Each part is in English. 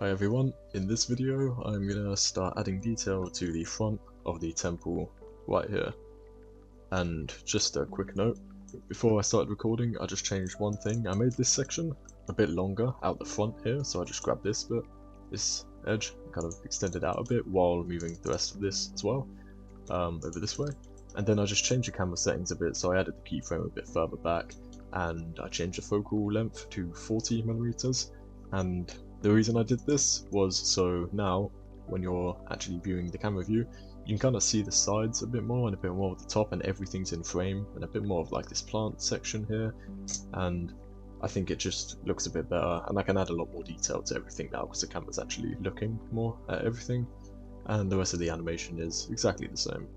Hi everyone, in this video I'm going to start adding detail to the front of the temple right here. And just a quick note, before I started recording I just changed one thing. I made this section a bit longer out the front here, so I just grabbed this bit, this edge, and kind of extended out a bit while moving the rest of this as well, over this way. And then I just changed the camera settings a bit, so I added the keyframe a bit further back, and I changed the focal length to 40mm, and the reason I did this was so now, when you're actually viewing the camera view, you can kind of see the sides a bit more and a bit more of the top, and everything's in frame, and a bit more of like this plant section here, and I think it just looks a bit better, and I can add a lot more detail to everything now because the camera's actually looking more at everything, and the rest of the animation is exactly the same.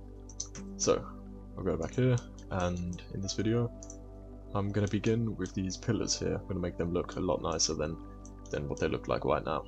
So, I'll go back here, and in this video, I'm going to begin with these pillars here. I'm going to make them look a lot nicer than what they look like right now.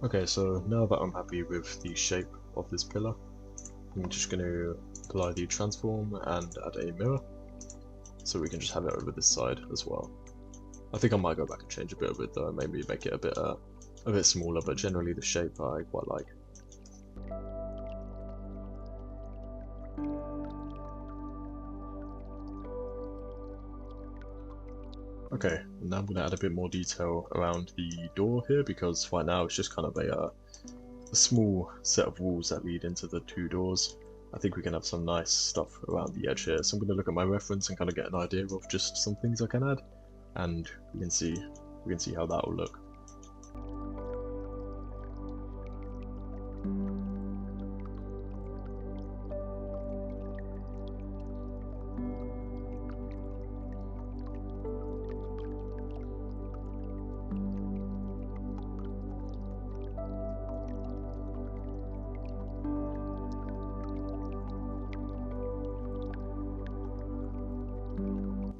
Okay, so now that I'm happy with the shape of this pillar, I'm just going to apply the transform and add a mirror, so we can just have it over this side as well. I think I might go back and change a bit of it though, maybe make it a bit smaller, but generally the shape I quite like. Okay, now I'm going to add a bit more detail around the door here, because right now it's just kind of a small set of walls that lead into the two doors. I think we can have some nice stuff around the edge here, so I'm going to look at my reference and kind of get an idea of just some things I can add, and we can see how that will look.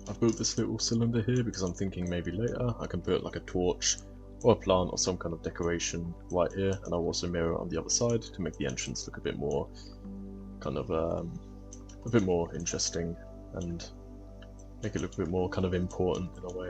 I've built this little cylinder here because I'm thinking maybe later I can put like a torch or a plant or some kind of decoration right here, and I'll also mirror it on the other side to make the entrance look a bit more kind of a bit more interesting and make it look a bit more kind of important in a way.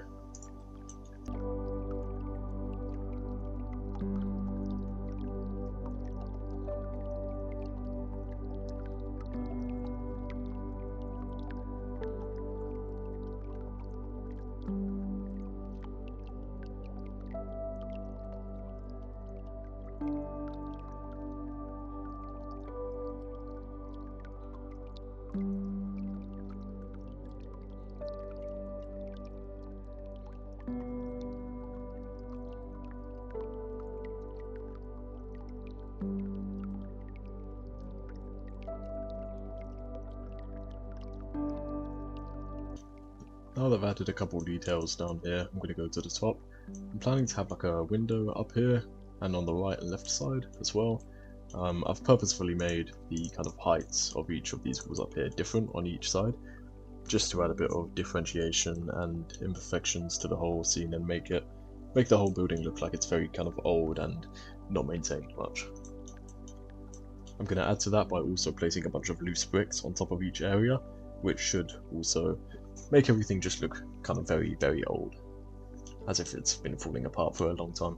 Now that I've added a couple details down here, I'm going to go to the top. I'm planning to have like a window up here and on the right and left side as well. I've purposefully made the kind of heights of each of these walls up here different on each side, just to add a bit of differentiation and imperfections to the whole scene and make the whole building look like it's very kind of old and not maintained much. I'm going to add to that by also placing a bunch of loose bricks on top of each area, which should also make everything just look kind of very, very old, as if it's been falling apart for a long time.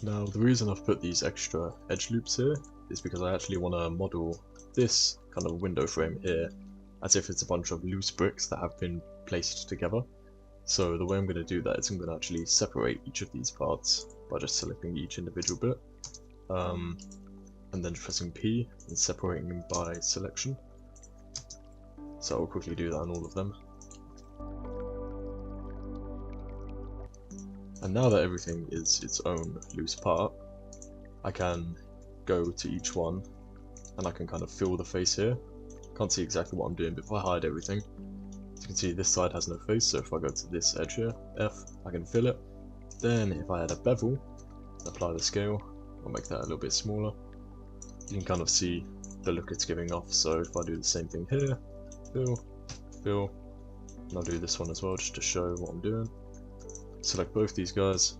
Now, the reason I've put these extra edge loops here is because I actually want to model this kind of window frame here as if it's a bunch of loose bricks that have been placed together. So the way I'm going to do that is I'm going to actually separate each of these parts by just selecting each individual bit, and then pressing P and separating them by selection. So I'll quickly do that on all of them. And now that everything is its own loose part, I can go to each one and I can kind of fill the face here. Can't see exactly what I'm doing, but if I hide everything, as you can see this side has no face, so if I go to this edge here, F, I can fill it. Then if I add a bevel, apply the scale, I'll make that a little bit smaller. You can kind of see the look it's giving off, so if I do the same thing here, fill, fill, and I'll do this one as well just to show what I'm doing. Select both these guys,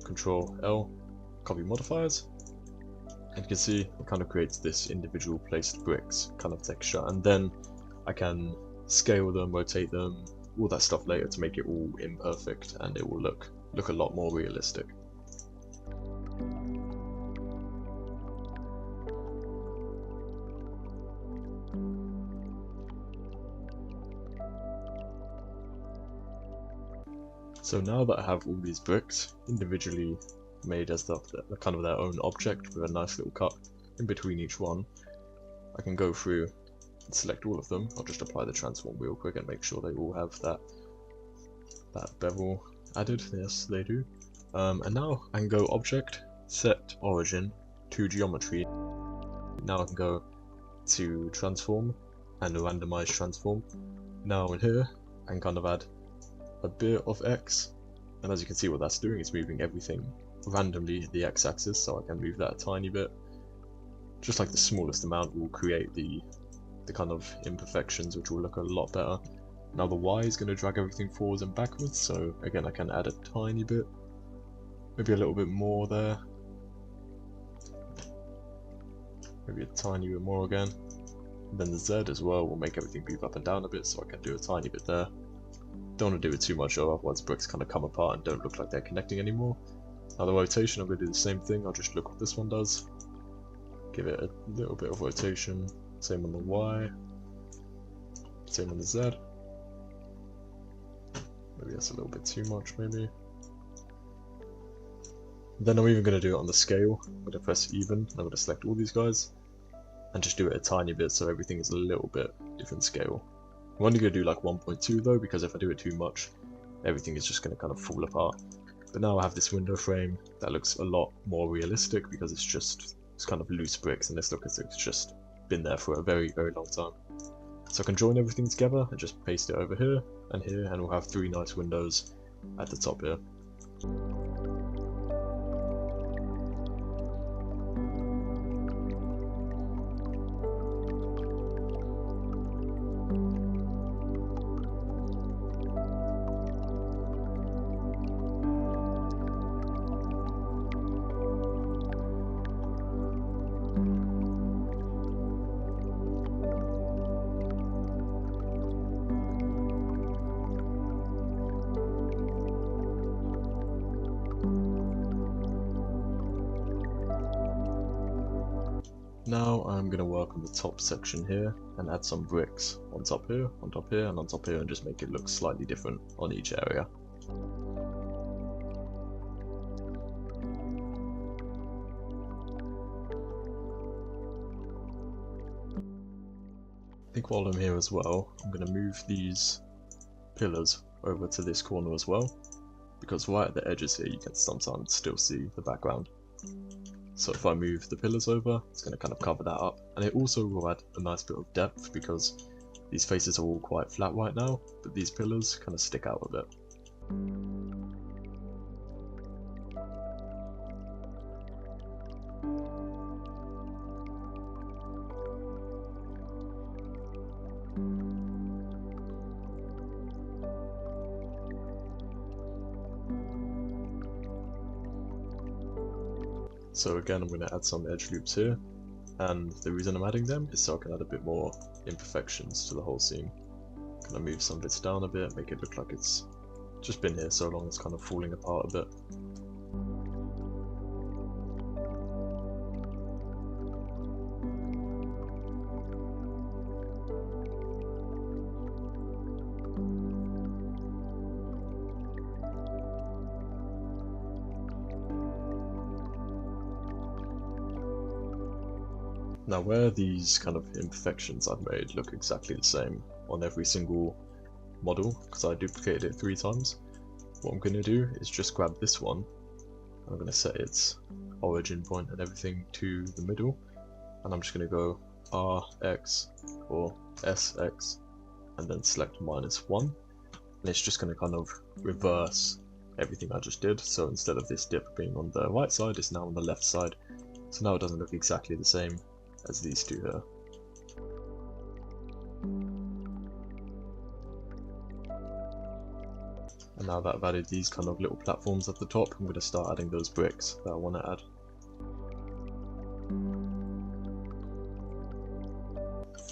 Control L, copy modifiers, and you can see it kind of creates this individual placed bricks kind of texture, and then I can scale them, rotate them, all that stuff later to make it all imperfect, and it will look a lot more realistic. So now that I have all these bricks individually made as the kind of their own object with a nice little cut in between each one, I can go through and select all of them. I'll just apply the transform real quick and make sure they all have that bevel added. Yes, they do. And now I can go object, set origin to geometry. Now I can go to transform and randomize transform. Now in here I can kind of add a bit of X, and as you can see what that's doing, it's moving everything randomly the X-axis, so I can move that a tiny bit. Just like the smallest amount will create the kind of imperfections, which will look a lot better. Now the Y is going to drag everything forwards and backwards, so again I can add a tiny bit, maybe a little bit more there, maybe a tiny bit more again. And then the Z as well will make everything move up and down a bit, so I can do a tiny bit there. Don't want to do it too much though, otherwise bricks kind of come apart and don't look like they're connecting anymore. Now the rotation, I'm going to do the same thing. I'll just look what this one does. Give it a little bit of rotation. Same on the Y. Same on the Z. Maybe that's a little bit too much, maybe. Then I'm even going to do it on the scale. I'm going to press even. I'm going to select all these guys and just do it a tiny bit so everything is a little bit different scale. I'm only going to do like 1.2 though, because if I do it too much, everything is just going to kind of fall apart. But now I have this window frame that looks a lot more realistic because it's kind of loose bricks, and this looks as if it's just been there for a very, very long time. So I can join everything together and just paste it over here, and we'll have 3 nice windows at the top here. Now I'm going to work on the top section here and add some bricks on top here, and on top here, and just make it look slightly different on each area. I think while I'm here as well, I'm going to move these pillars over to this corner as well, because right at the edges here you can sometimes still see the background. So if I move the pillars over, it's going to kind of cover that up, and it also will add a nice bit of depth because these faces are all quite flat right now, but these pillars kind of stick out a bit. So again, I'm going to add some edge loops here, and the reason I'm adding them is so I can add a bit more imperfections to the whole scene. Kind of move some bits down a bit, make it look like it's just been here so long it's kind of falling apart a bit. Now where these kind of imperfections I've made look exactly the same on every single model, because I duplicated it 3 times, what I'm going to do is just grab this one, and I'm going to set its origin point and everything to the middle, and I'm just going to go RX or SX and then select -1, and it's just going to kind of reverse everything I just did. So instead of this dip being on the right side, it's now on the left side, so now it doesn't look exactly the same as these two here. And now that I've added these kind of little platforms at the top, I'm going to start adding those bricks that I want to add.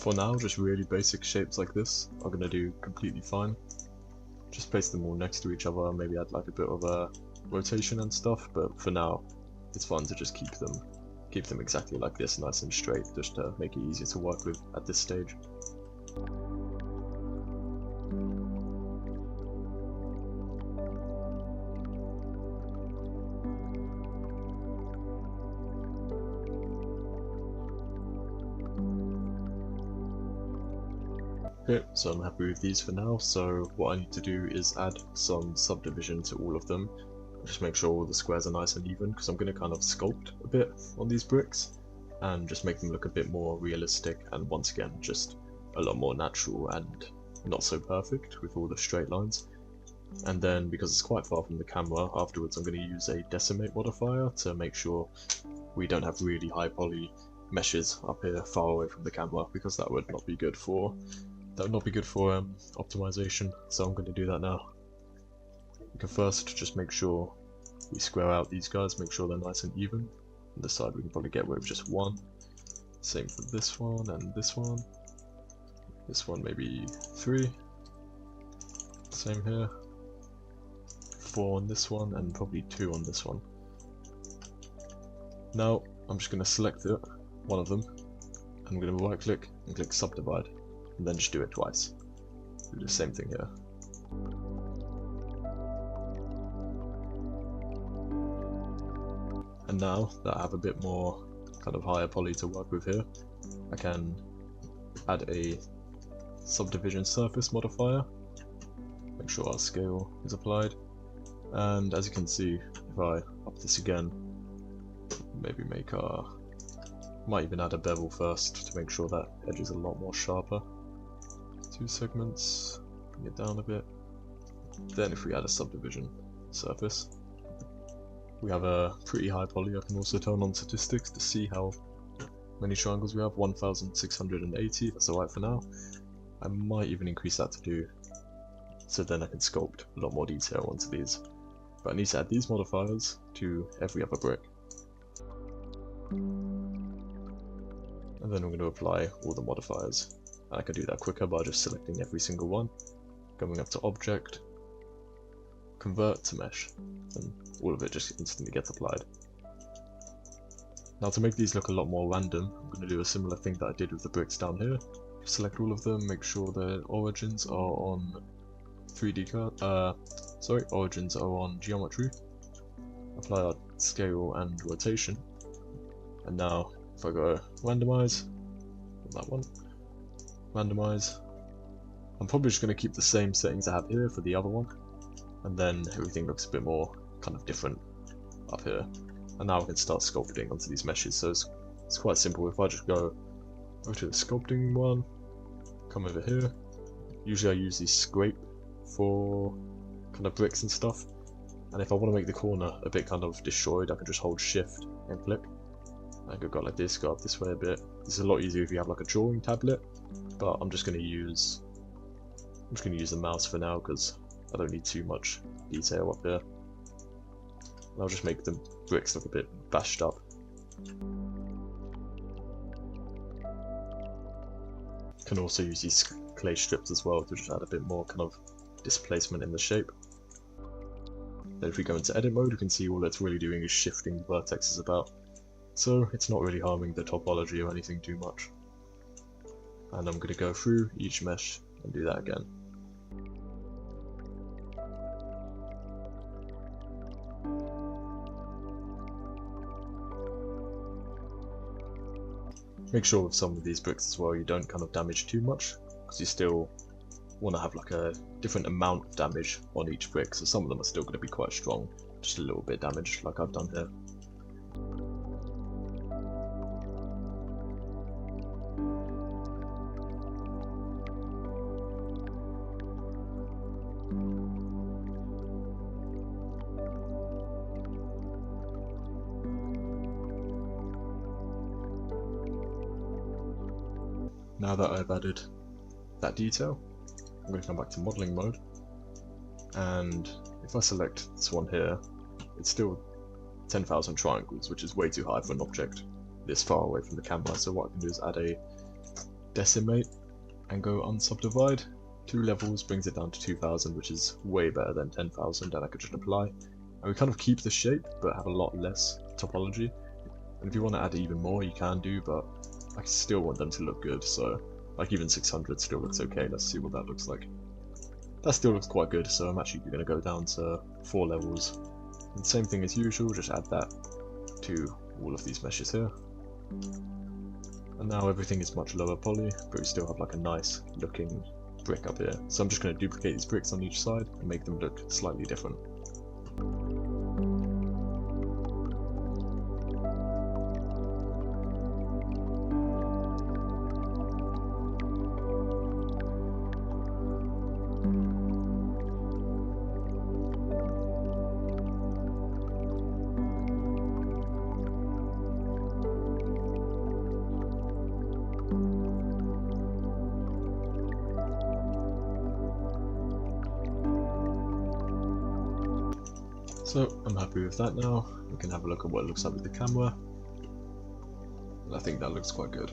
For now, just really basic shapes like this are going to do completely fine. Just place them all next to each other, maybe add like a bit of a rotation and stuff, but for now, it's fun to just keep them exactly like this, nice and straight, just to make it easier to work with at this stage. Okay, so I'm happy with these for now, so what I need to do is add some subdivision to all of them. Just make sure all the squares are nice and even, because I'm going to kind of sculpt a bit on these bricks and just make them look a bit more realistic, and once again just a lot more natural and not so perfect with all the straight lines. And then because it's quite far from the camera, afterwards I'm going to use a decimate modifier to make sure we don't have really high poly meshes up here far away from the camera, because that would not be good for optimization. So I'm going to do that now. We can first just make sure we square out these guys, make sure they're nice and even. On this side we can probably get away with just 1. Same for this one and this one. This one maybe 3. Same here. 4 on this one and probably 2 on this one. Now I'm just going to select it, one of them. I'm going to right click and click subdivide, and then just do it twice. Do the same thing here. And now that I have a bit more kind of higher poly to work with here, I can add a subdivision surface modifier, make sure our scale is applied, and as you can see, if I up this again, maybe might even add a bevel first to make sure that edge is a lot more sharper. 2 segments, bring it down a bit. Then if we add a subdivision surface, we have a pretty high poly. I can also turn on statistics to see how many triangles we have. 1680, that's alright for now. I might even increase that to 2, so then I can sculpt a lot more detail onto these. But I need to add these modifiers to every other brick. And then I'm going to apply all the modifiers. And I can do that quicker by just selecting every single one, going up to Object, Convert to Mesh, and all of it just instantly gets applied. Now to make these look a lot more random, I'm going to do a similar thing that I did with the bricks down here. Select all of them, make sure their origins are on 3D card, origins are on geometry. Apply our scale and rotation. And now if I go randomize, that one, randomize, I'm probably just going to keep the same settings I have here for the other one, and then everything looks a bit more kind of different up here. And now I can start sculpting onto these meshes, so it's quite simple. If I just go to the sculpting one, come over here, usually I use the scrape for kind of bricks and stuff. And if I want to make the corner a bit kind of destroyed, I can just hold shift and click. I could go like this, go up this way a bit. This is a lot easier if you have like a drawing tablet, but I'm just going to use the mouse for now because I don't need too much detail up here. And I'll just make the bricks look a bit bashed up. Can also use these clay strips as well to just add a bit more kind of displacement in the shape. Then if we go into edit mode, you can see all it's really doing is shifting vertexes about. So it's not really harming the topology or anything too much. And I'm going to go through each mesh and do that again. Make sure with some of these bricks as well you don't kind of damage too much, because you still want to have like a different amount of damage on each brick, so some of them are still going to be quite strong, just a little bit damaged like I've done here. Now that I've added that detail, I'm going to come back to modeling mode, and if I select this one here, it's still 10,000 triangles, which is way too high for an object this far away from the camera. So what I can do is add a decimate and go unsubdivide. 2 levels brings it down to 2,000, which is way better than 10,000, and I could just apply. And we kind of keep the shape, but have a lot less topology. And if you want to add even more, you can do, but I still want them to look good, so like even 600 still looks okay. Let's see what that looks like. That still looks quite good, so I'm actually going to go down to 4 levels. And same thing as usual, just add that to all of these meshes here. And now everything is much lower poly, but we still have like a nice looking brick up here. So I'm just going to duplicate these bricks on each side and make them look slightly different. So I'm happy with that now. We can have a look at what it looks like with the camera. And I think that looks quite good.